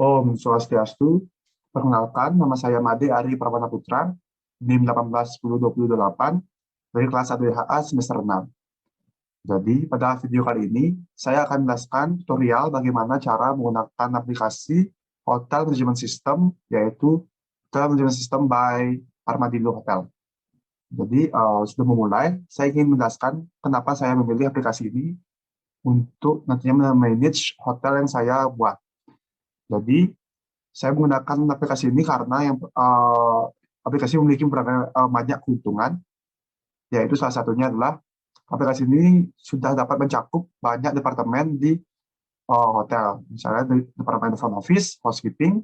Om Swastiastu. Perkenalkan, nama saya Made Ari Pramana Putra, NIM 18102028, dari kelas 1 IHA semester 6. Jadi, pada video kali ini, saya akan menjelaskan tutorial bagaimana cara menggunakan aplikasi Hotel Management System, yaitu Hotel Management System by Armadillo Hotel. Jadi, sebelum memulai, saya ingin menjelaskan kenapa saya memilih aplikasi ini untuk nantinya manage hotel yang saya buat. Jadi, saya menggunakan aplikasi ini karena aplikasi memiliki banyak keuntungan, yaitu salah satunya adalah aplikasi ini sudah dapat mencakup banyak departemen di hotel, misalnya di departemen front office, housekeeping,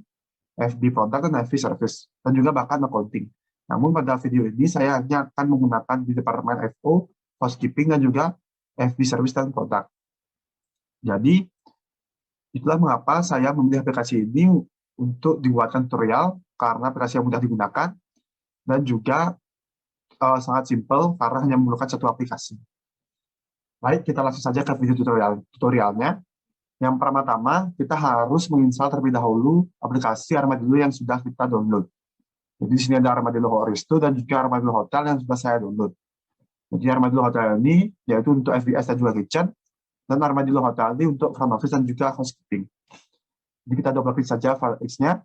FB product, dan FB service, dan juga bahkan accounting. Namun pada video ini saya hanya akan menggunakan di departemen FO, housekeeping, dan juga FB service dan product. Jadi, itulah mengapa saya memilih aplikasi ini untuk dibuatkan tutorial, karena aplikasi yang mudah digunakan, dan juga sangat simpel karena hanya memerlukan satu aplikasi. Baik, kita langsung saja ke video tutorialnya. Yang pertama-tama, kita harus menginstal terlebih dahulu aplikasi Armadillo yang sudah kita download. Jadi di sini ada Armadillo Horisto dan juga Armadillo Hotel yang sudah saya download. Jadi Armadillo Hotel ini yaitu untuk FBS dan juga kitchen, dan Armadillo Hotel ini untuk front office dan juga housekeeping. Jadi kita double klik saja file X-nya,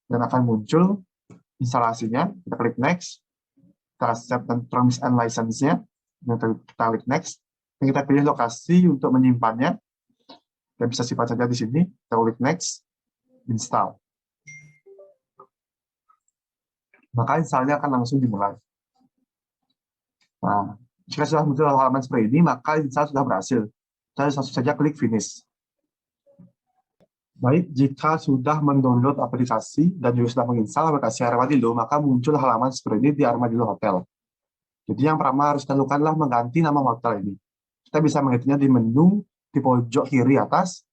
dan akan muncul instalasinya. Kita klik next, kita accept dan terms and license-nya, dan kita klik next, dan kita pilih lokasi untuk menyimpannya. Kita bisa simpan saja di sini, kita klik next, install. Maka installnya akan langsung dimulai. Nah, jika sudah muncul halaman seperti ini, maka install sudah berhasil. Kita langsung saja klik finish. Baik, jika sudah mendownload aplikasi dan juga sudah menginstal aplikasi Armadillo, maka muncul halaman seperti ini di Armadillo Hotel. Jadi yang pertama harus kita lakukan adalah mengganti nama hotel ini. Kita bisa menggantinya di menu di pojok kiri atas,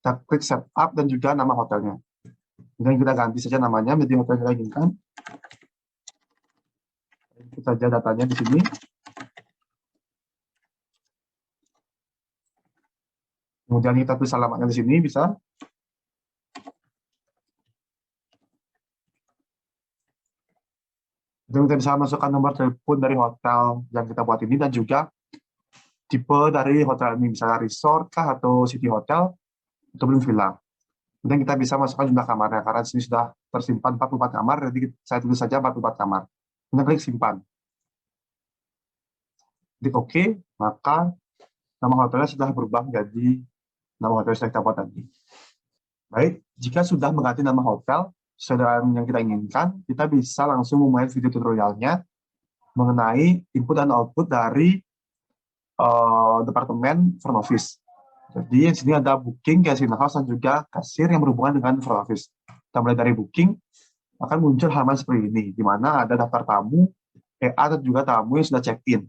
kita klik setup dan juga nama hotelnya. Kemudian kita ganti saja namanya menjadi hotel yang kita inginkan. Kita saja datanya di sini. Kemudian kita tulis alamatnya di sini bisa. Kemudian kita bisa masukkan nomor telepon dari hotel yang kita buat ini dan juga tipe dari hotel ini, misalnya resort kah atau city hotel atau belum villa. Kemudian kita bisa masukkan jumlah kamarnya karena di sini sudah tersimpan 44 kamar, jadi saya tulis saja 44 kamar. Kemudian klik simpan. Klik OK, maka nama hotelnya sudah berubah menjadi nama hotel yang kita buat tadi. Baik, jika sudah mengganti nama hotel sesuai yang kita inginkan, kita bisa langsung memulai video tutorialnya mengenai input dan output dari departemen front office. Jadi di sini ada booking, casino house, dan juga kasir yang berhubungan dengan front office. Kita mulai dari booking, akan muncul halaman seperti ini, di mana ada daftar tamu, EA, dan juga tamu yang sudah check-in.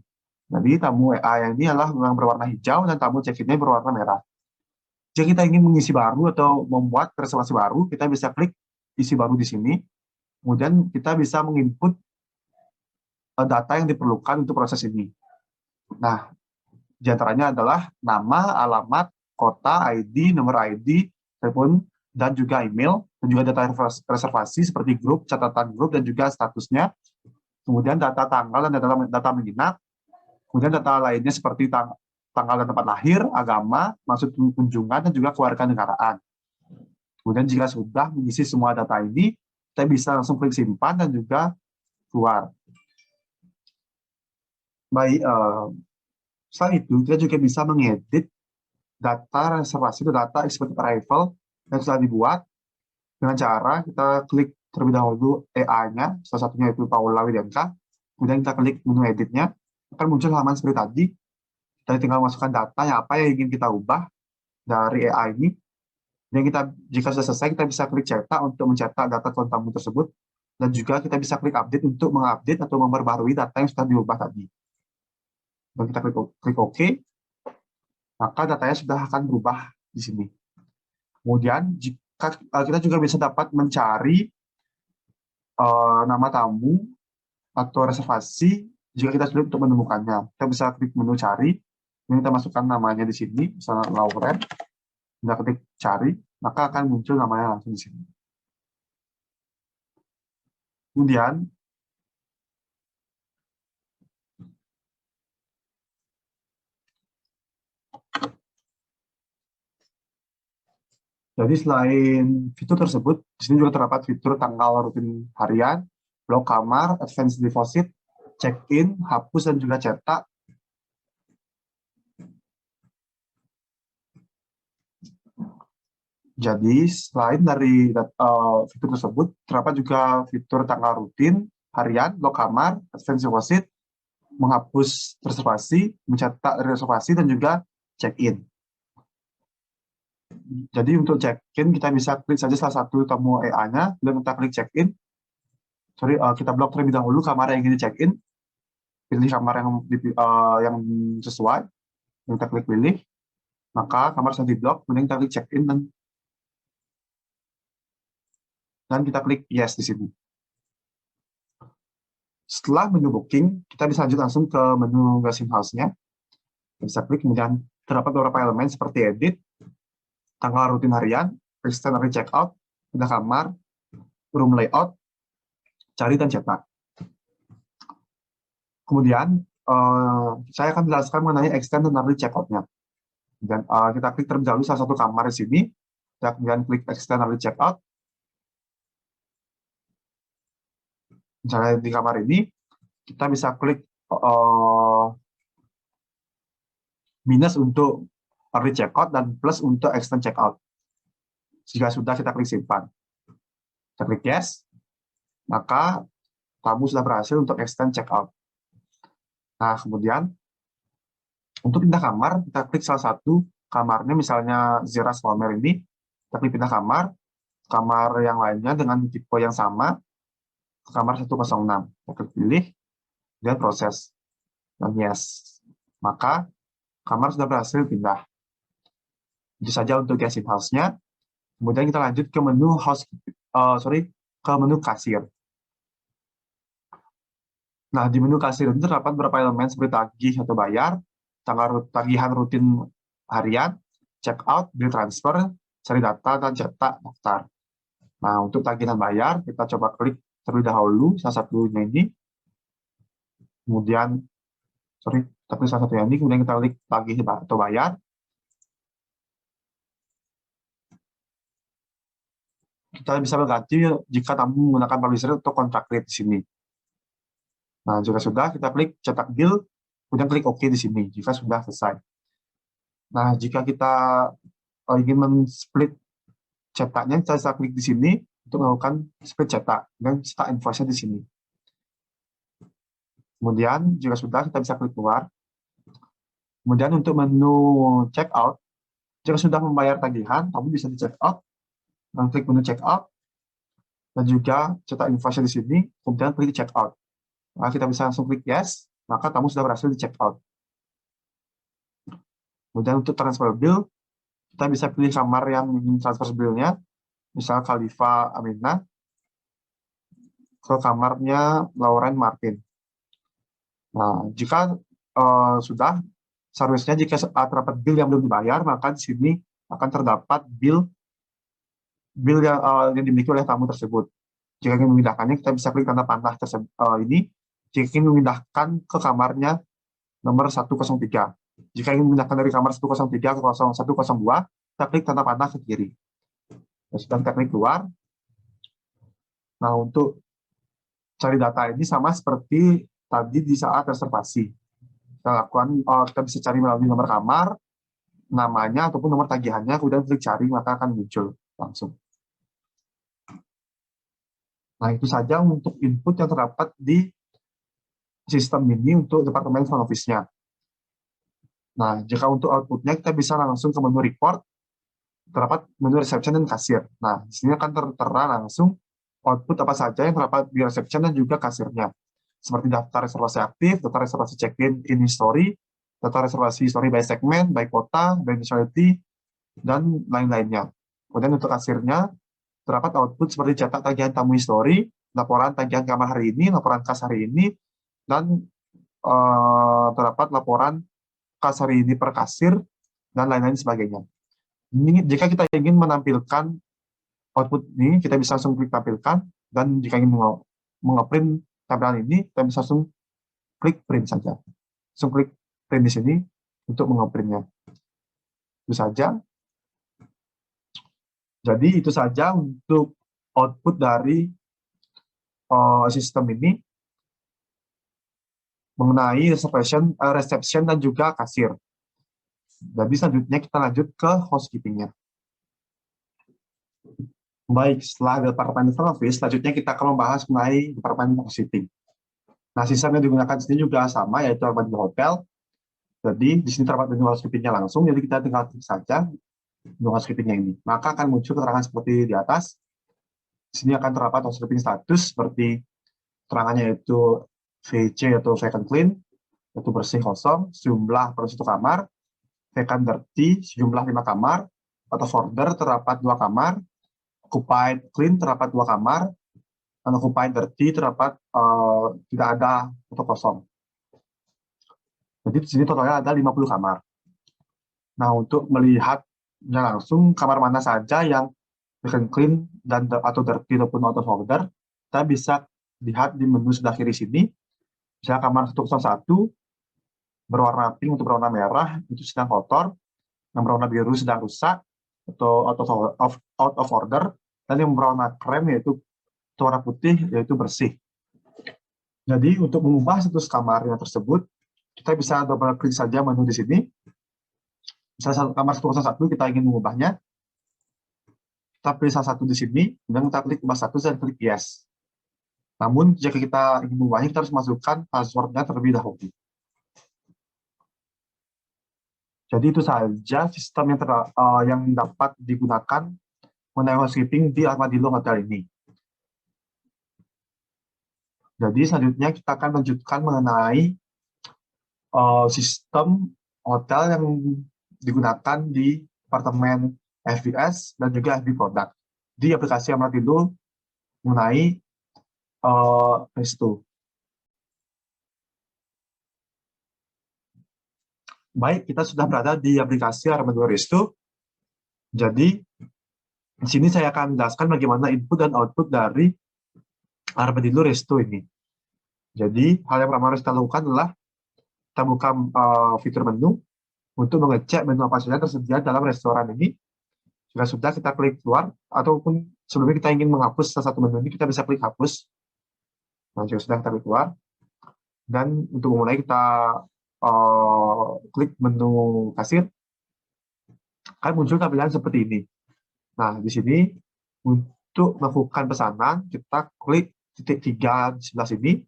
Jadi tamu EA yang ini adalah yang berwarna hijau, dan tamu check-in-nya berwarna merah. Jika kita ingin mengisi baru atau membuat reservasi baru, kita bisa klik isi baru di sini. Kemudian kita bisa menginput data yang diperlukan untuk proses ini. Nah, di antaranya adalah nama, alamat, kota, ID, nomor ID, telepon, dan juga email, dan juga data reservasi seperti grup, catatan grup, dan juga statusnya. Kemudian data tanggal dan data menginap. Kemudian data lainnya seperti tanggal dan tempat lahir, agama, maksud kunjungan, dan juga kewarganegaraan. Kemudian jika sudah mengisi semua data ini, kita bisa langsung klik simpan dan juga keluar. Baik, selain itu, kita juga bisa mengedit data reservasi atau data expected arrival yang sudah dibuat dengan cara kita klik terlebih dahulu EA-nya, salah satunya itu Paula Widenka, kemudian kita klik menu editnya, akan muncul halaman seperti tadi. Kita tinggal masukkan data yang apa yang ingin kita ubah dari EA ini. Dan jika sudah selesai, kita bisa klik cetak untuk mencetak data calon tamu tersebut, dan juga kita bisa klik update untuk mengupdate atau memperbarui data yang sudah diubah tadi. Dan kita klik OK, maka datanya sudah akan berubah di sini. Kemudian jika kita juga bisa dapat mencari nama tamu atau reservasi jika kita sulit untuk menemukannya. Kita bisa klik menu cari, dan kita masukkan namanya di sini, misalnya Lauren. Anda klik cari, maka akan muncul namanya langsung di sini. Kemudian, jadi selain fitur tersebut, di sini juga terdapat fitur tanggal rutin harian, blok kamar, advance deposit, check-in, hapus, dan juga cetak. Jadi, selain dari fitur tersebut, terdapat juga fitur tanggal rutin harian, blok kamar, advance deposit, menghapus reservasi, mencetak reservasi, dan juga check-in. Jadi untuk check-in, kita bisa klik saja salah satu tombol EA-nya, dan kita klik check-in. Kita blok terlebih dahulu kamar yang ingin di-check-in, pilih kamar yang sesuai, dan kita klik pilih, maka kamar sudah di-blok, kemudian kita klik check-in, dan kita klik yes di sini. Setelah menu booking, kita bisa lanjut langsung ke menu guest house-nya. Kita bisa klik, kemudian terdapat beberapa elemen seperti edit, tanggal rutin harian, extend early checkout, pindah kamar, room layout, cari dan cetak. Kemudian, saya akan menjelaskan mengenai extend dan early checkout-nya. Dan kita klik terlebih dahulu salah satu kamar di sini, kita kemudian klik extend early checkout. Misalnya di kamar ini, kita bisa klik minus untuk early checkout dan plus untuk extend checkout. Jika sudah, kita klik simpan. Kita klik yes, maka tamu sudah berhasil untuk extend checkout. Nah, kemudian untuk pindah kamar, kita klik salah satu kamarnya, misalnya Zera Solmer ini, kita klik pindah kamar yang lainnya dengan tipe yang sama, ke kamar 106. Kita klik pilih, dan proses. Dan yes. Maka, kamar sudah berhasil pindah. Itu saja untuk guest house-nya. Kemudian kita lanjut ke menu ke menu kasir. Nah, di menu kasir itu terdapat beberapa elemen seperti tagih atau bayar, tagihan rutin harian, check out, bill transfer, cari data, dan cetak daftar. Nah, untuk tagihan bayar, kita coba klik terlebih dahulu salah satunya ini. Kemudian, salah satunya ini, kemudian kita klik tagih atau bayar. Kita bisa berganti jika tamu menggunakan publisher atau kontrak rate di sini. Nah, jika sudah, kita klik cetak bill, kemudian klik OK di sini, jika sudah selesai. Nah, jika kita ingin men-split cetaknya, kita bisa klik di sini untuk melakukan split cetak, dan cetak invoice-nya di sini. Kemudian, jika sudah, kita bisa klik keluar. Kemudian untuk menu check out, jika sudah membayar tagihan, kamu bisa di check out, dan klik menu check out, dan juga cetak invoice-nya di sini, kemudian klik check out. Nah, kita bisa langsung klik yes, maka kamu sudah berhasil di check out. Kemudian untuk transfer bill, kita bisa pilih kamar yang ingin transfer bill-nya, misal Khalifa Aminah, ke kamarnya Lauren Martin. Nah, jika sudah, seharusnya jika terdapat bill yang belum dibayar, maka di sini akan terdapat bill yang dimiliki oleh tamu tersebut. Jika ingin memindahkannya, kita bisa klik tanda panah ini. Jika ingin memindahkan ke kamarnya nomor 103. Jika ingin memindahkan dari kamar 103 ke 102, kita klik tanda panah ke kiri. Dan kita klik keluar. Nah, untuk cari data ini sama seperti tadi di saat reservasi. Kita bisa cari melalui nomor kamar, namanya, ataupun nomor tagihannya, kemudian klik cari, maka akan muncul langsung. Nah, itu saja untuk input yang terdapat di sistem ini untuk departemen front office-nya. Nah, jika untuk output-nya, kita bisa langsung ke menu report, terdapat menu reception dan kasir. Nah, di sini akan tertera langsung output apa saja yang terdapat di reception dan juga kasirnya. Seperti daftar reservasi aktif, daftar reservasi check-in in history, daftar reservasi history by segment, by kota, by nationality, dan lain-lainnya. Kemudian untuk kasirnya, terdapat output seperti cetak tagihan tamu history, laporan tagihan kamar hari ini, laporan kas hari ini, dan terdapat laporan kas hari ini per kasir, dan lain-lain sebagainya. Ini jika kita ingin menampilkan output ini, kita bisa langsung klik tampilkan, dan jika ingin mengeprint tampilan ini, kita bisa langsung klik print saja. Langsung klik print di sini untuk mengeprintnya. Itu saja. Jadi itu saja untuk output dari sistem ini mengenai reception dan juga kasir. Jadi selanjutnya kita lanjut ke housekeeping-nya. Baik, setelah departemen front office, selanjutnya kita akan membahas mengenai departemen housekeeping. Nah, sistem yang digunakan di sini juga sama, yaitu di hotel. Jadi di sini terdapat menu housekeeping-nya langsung, jadi kita tinggal klik saja menu housekeeping-nya ini. Maka akan muncul keterangan seperti di atas. Di sini akan terdapat housekeeping status seperti keterangannya yaitu VC atau vacant clean, yaitu bersih kosong, sejumlah per 1 kamar, vacant dirty, sejumlah 5 kamar, atau order terdapat 2 kamar, occupied clean terdapat 2 kamar, dan occupied dirty terdapat tidak ada atau kosong. Jadi di sini totalnya ada 50 kamar. Nah, untuk melihatnya langsung kamar mana saja yang vacant clean dan atau dirty ataupun out of order, kita bisa lihat di menu sebelah kiri sini. Misalnya kamar 101 berwarna pink untuk berwarna merah itu sedang kotor, yang berwarna biru sedang rusak atau out of order, dan yang berwarna krem yaitu warna putih yaitu bersih. Jadi untuk mengubah status kamarnya tersebut, kita bisa double klik saja menu di sini. Misalnya kamar 101 kita ingin mengubahnya, kita pilih salah satu di sini, kemudian kita klik ubah status dan klik yes. Namun jika kita ingin mengubahnya, kita harus masukkan passwordnya terlebih dahulu. Jadi itu saja sistem yang dapat digunakan mengenai housekeeping di Armadillo Hotel ini. Jadi selanjutnya kita akan lanjutkan mengenai sistem hotel yang digunakan di departemen FBS dan juga FB Product di aplikasi Armadillo mengenai Resto. Baik, kita sudah berada di aplikasi Armadillo Resto. Jadi di sini saya akan menjelaskan bagaimana input dan output dari Armadillo Resto ini. Jadi hal yang pertama harus kita lakukan adalah kita buka fitur menu untuk mengecek menu apa saja tersedia dalam restoran ini. Jika sudah, kita klik keluar, ataupun sebelumnya kita ingin menghapus salah satu menu ini, kita bisa klik hapus. Nah, jika sudah, kita klik keluar. Dan untuk memulai, kita klik menu kasir. Akan muncul tampilan seperti ini. Nah, di sini untuk melakukan pesanan, kita klik titik 3 di sebelah sini.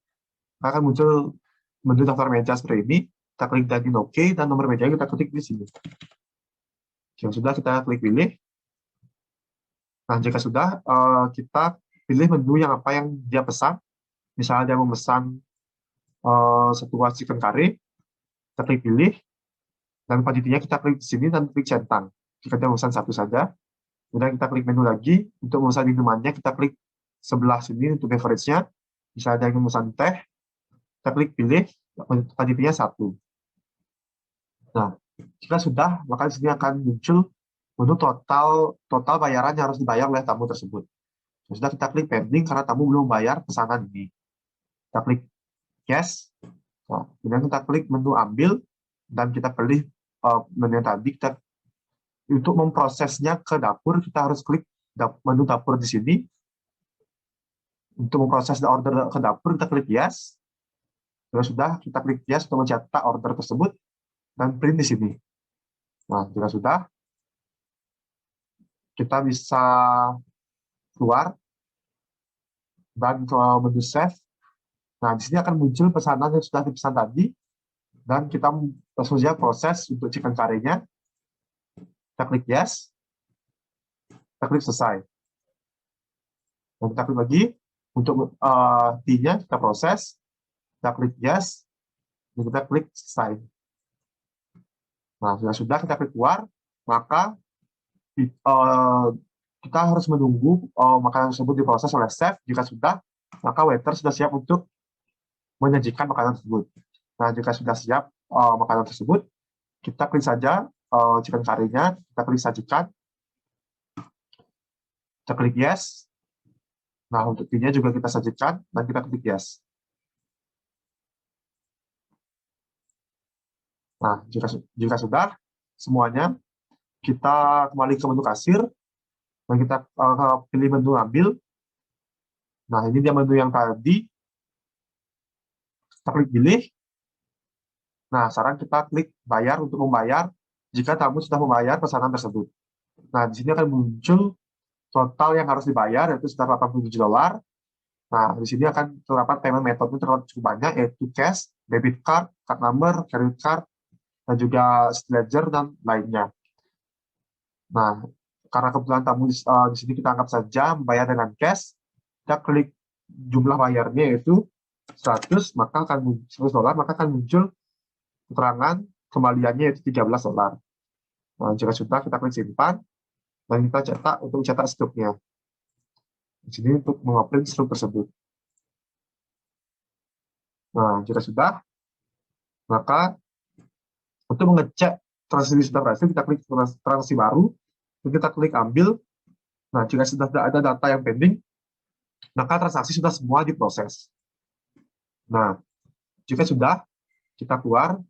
Akan muncul menu daftar meja seperti ini. Kita klik dan OK, dan nomor meja kita klik di sini. Jika sudah, kita klik pilih. Nah, jika sudah, kita pilih menu yang apa yang dia pesan. Misalnya dia memesan satu chicken curry, kita klik pilih, dan kuantitinya kita klik di sini dan klik centang. Jika dia memesan satu saja, kemudian kita klik menu lagi, untuk memesan minumannya kita klik sebelah sini untuk beverage-nya. Misalnya dia memesan teh, kita klik pilih, kuantitinya 1. Nah, jika sudah, maka di sini akan muncul menu total bayaran yang harus dibayar oleh tamu tersebut. Sudah, kita klik pending karena tamu belum bayar pesanan ini. Kita klik yes. Nah, kemudian kita klik menu ambil dan kita pilih menu yang tadi. Untuk memprosesnya ke dapur, kita harus klik menu dapur di sini. Untuk memproses order ke dapur, kita klik yes. Sudah, kita klik yes untuk mencetak order tersebut dan print di sini. Nah, jika sudah, kita bisa keluar dan ke menu save. Nah, di sini akan muncul pesanan yang sudah dipesan tadi, dan kita langsung saja proses untuk chicken curry-nya. Kita klik yes, kita klik selesai. Dan kita klik lagi untuk tea-nya, kita proses, kita klik yes, dan kita klik selesai. Nah, sudah kita klik keluar, maka kita harus menunggu makanan tersebut diproses oleh chef. Jika sudah, maka waiter sudah siap untuk menyajikan makanan tersebut. Nah, jika sudah siap makanan tersebut, kita klik saja chicken curry-nya, kita klik sajikan, kita klik yes. Nah, untuk fee-nya juga kita sajikan, dan kita klik yes. Nah, jika sudah semuanya, kita kembali ke menu kasir, dan kita pilih menu ambil. Nah, ini dia menu yang tadi. Kita klik pilih. Nah, sekarang kita klik bayar untuk membayar jika tamu sudah membayar pesanan tersebut. Nah, di sini akan muncul total yang harus dibayar, yaitu sekitar $87. Nah, di sini akan terdapat payment metode terdapat cukup banyak, yaitu cash, debit card, card number, credit card, dan juga ledger, dan lainnya. Nah, karena kebetulan tamu di sini kita anggap saja membayar dengan cash, kita klik jumlah bayarnya yaitu 100, maka akan $100, maka akan muncul keterangan kembaliannya yaitu $13. Nah, jika sudah, kita klik simpan, dan kita cetak untuk cetak struknya. Di sini untuk mengoprint struk tersebut. Nah, jika sudah, maka untuk mengecek transaksi sudah berhasil, kita klik transaksi baru, dan kita klik ambil. Nah, jika sudah ada data yang pending, maka transaksi sudah semua diproses. Nah, jika sudah, kita keluar,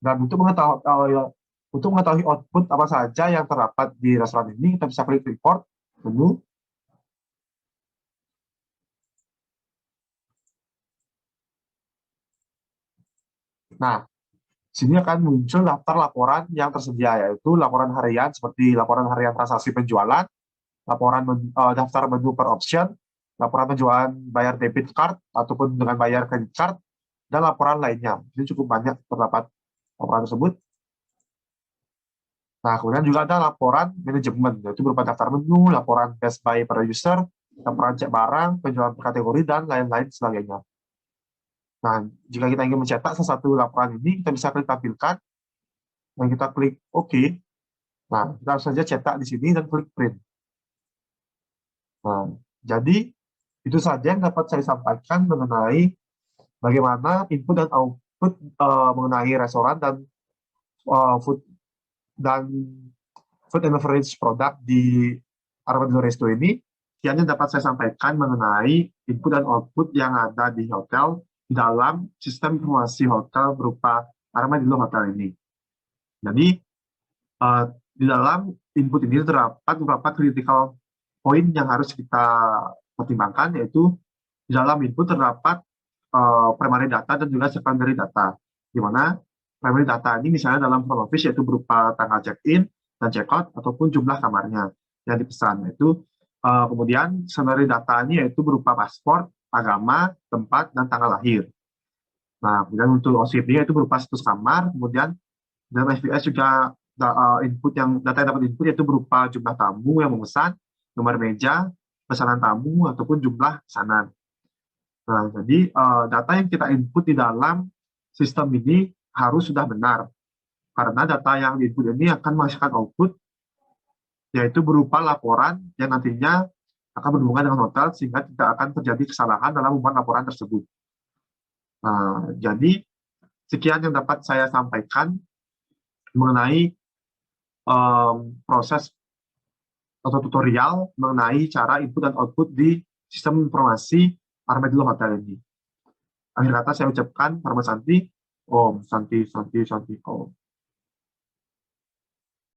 dan untuk mengetahui output apa saja yang terdapat di restoran ini, kita bisa klik report, menu. Nah, sini akan muncul daftar laporan yang tersedia, yaitu laporan harian seperti laporan harian transaksi penjualan, laporan daftar menu per option, laporan penjualan bayar debit card ataupun dengan bayar credit card, dan laporan lainnya. Ini cukup banyak terdapat laporan tersebut. Nah, kemudian juga ada laporan manajemen, yaitu berupa daftar menu, laporan best buy per user, laporan cek barang, penjualan per kategori, dan lain-lain sebagainya. Nah, jika kita ingin mencetak salah satu laporan ini, kita bisa klik tampilkan, dan kita klik OK. Nah, kita langsung saja cetak di sini dan klik print. Nah, jadi itu saja yang dapat saya sampaikan mengenai bagaimana input dan output mengenai restoran dan food and beverage produk di Armadillo Resto ini. Sekian yang dapat saya sampaikan mengenai input dan output yang ada di hotel di dalam sistem informasi hotel berupa Armadillo Hotel ini. Jadi di dalam input ini terdapat beberapa critical point yang harus kita pertimbangkan, yaitu di dalam input terdapat primary data dan juga secondary data, di mana primary data ini misalnya dalam front office yaitu berupa tanggal check-in dan check-out ataupun jumlah kamarnya yang dipesan. Yaitu kemudian secondary datanya yaitu berupa paspor, agama, tempat, dan tanggal lahir. Nah, kemudian untuk OCD itu berupa status kamar, kemudian dalam FPS juga data yang dapat input yaitu berupa jumlah tamu yang memesan, nomor meja, pesanan tamu, ataupun jumlah pesanan. Nah, jadi data yang kita input di dalam sistem ini harus sudah benar, karena data yang diinput ini akan menghasilkan output, yaitu berupa laporan yang nantinya akan berhubungan dengan hotel, sehingga tidak akan terjadi kesalahan dalam membuat laporan tersebut. Nah, jadi sekian yang dapat saya sampaikan mengenai proses atau tutorial mengenai cara input dan output di sistem informasi Armadillo Hotel ini. Akhir kata saya ucapkan, Parma Santi, Om Santi Santi Santi Om.